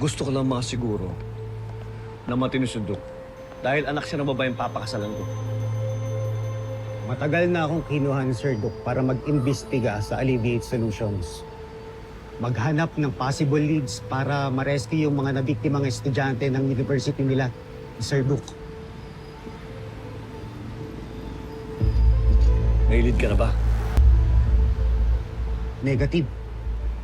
Gusto ko lang makasiguro na matino si Duke dahil anak siya ng babaeng papakasalan ko. Matagal na akong kinuha ni Sir Duke para mag-imbestiga sa Alleviate Solutions. Maghanap ng possible leads para ma-rescue yung mga nabiktimang estudyante ng university nila, ni Sir Duke. Nailid ka na ba? Negative.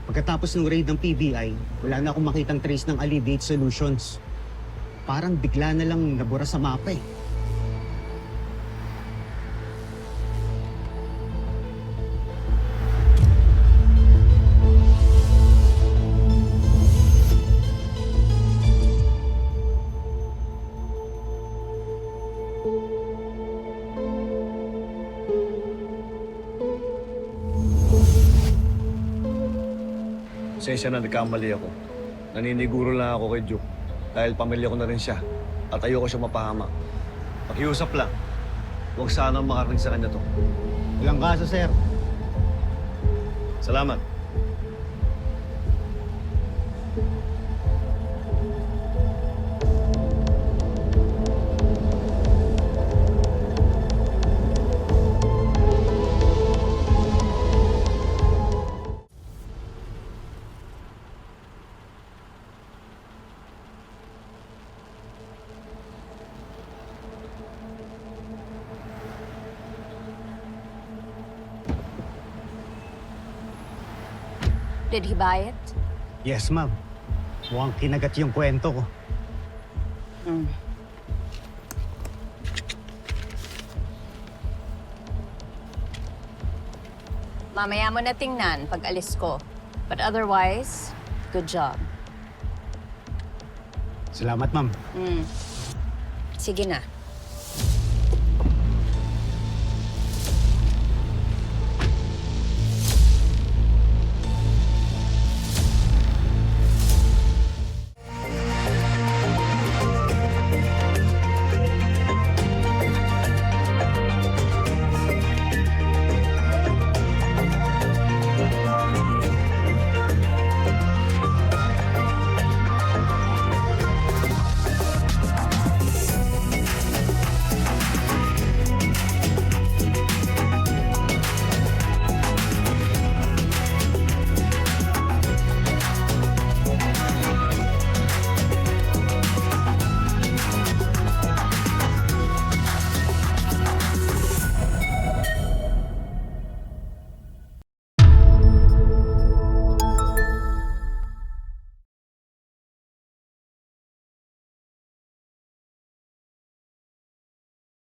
Pagkatapos ng raid ng PBI, wala na akong makitang trace ng Alleviate Solutions. Parang bigla na lang nabura sa mapa eh. Pasensya na nagkamali ako. Naniniguro lang ako kay Duke dahil pamilya ko na rin siya at ayoko siya mapahamak. Pakiusap lang, huwag sana makarating sa kanya to. Walang kaso, sir. Salamat. Did he buy it? Yes, ma'am. Mukhang kinagat yung kwento ko. Mamaya mo na tingnan pag alis ko. But otherwise, good job. Salamat, ma'am. Sige na.